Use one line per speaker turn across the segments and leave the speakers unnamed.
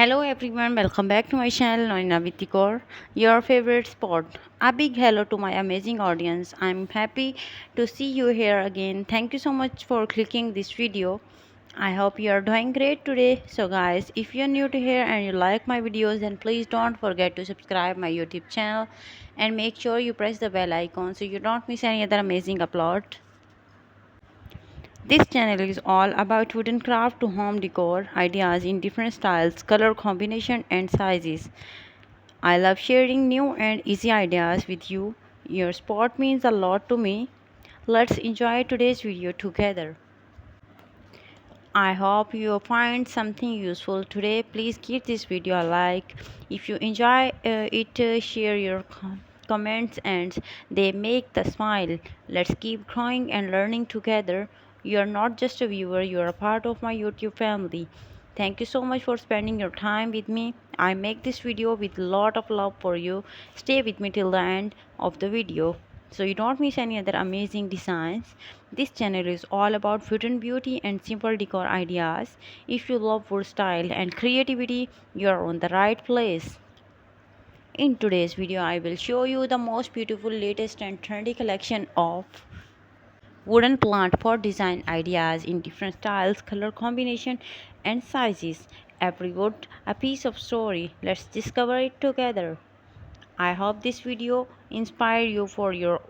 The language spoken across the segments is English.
Hello everyone, welcome back to my channel Norina with decor, your favorite spot. A big hello to my amazing audience. I'm happy to see you here again. Thank you so much for clicking this video. I hope you are doing great today. So guys, if you're new to here and you like my videos, then please don't forget to subscribe my YouTube channel and make sure you press the bell icon so you don't miss any other amazing upload. This channel is all about wooden craft to home decor ideas in different styles, color combination and sizes. I love sharing new and easy ideas with you. Your support means a lot to me. Let's enjoy today's video together. I hope you find something useful today. Please give this video a like. If you enjoy it, share your comments and they make the smile. Let's keep growing and learning together. You are not just a viewer, you are a part of my YouTube family. Thank you so much for spending your time with me. I make this video with a lot of love for you. Stay with me till the end of the video so you don't miss any other amazing designs. This channel is all about wooden beauty and simple decor ideas. If you love wood style and creativity, you are on the right place. In today's video, I will show you the most beautiful, latest and trendy collection of wooden plant for design ideas in different styles, color combination and sizes. Every wood a piece of story. Let's discover it together. I hope this video inspire you for your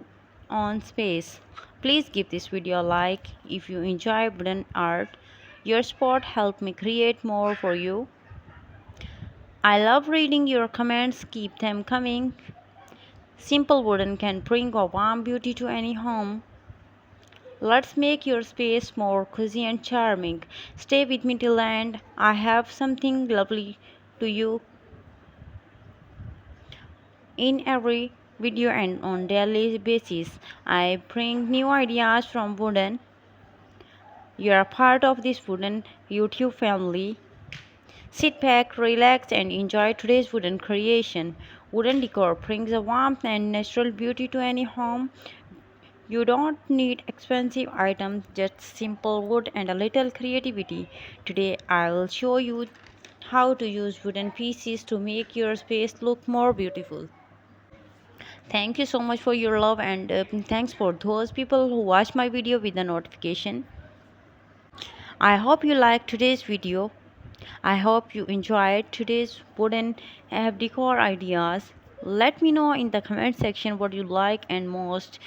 own space. Please give this video a like if you enjoy wooden art. Your support help me create more for you. I love reading your comments. Keep them coming. Simple wooden can bring a warm beauty to any home. Let's make your space more cozy and charming. Stay with me till the end. I have something lovely to you in every video and on daily basis. I bring new ideas from wooden. You are part of this wooden YouTube family. Sit back, relax and enjoy today's wooden creation. Wooden decor brings a warmth and natural beauty to any home. You don't need expensive items, just simple wood and a little creativity. Today I will show you how to use wooden pieces to make your space look more beautiful. Thank you so much for your love and thanks for those people who watch my video with the notification. I hope you liked today's video. I hope you enjoyed today's wooden decor ideas. Let me know in the comment section what you like and most.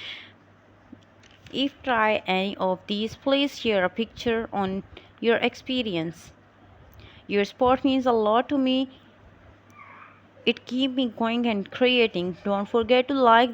If try any of these, please share a picture on your experience. Your support means a lot to me. It keeps me going and creating. Don't forget to like this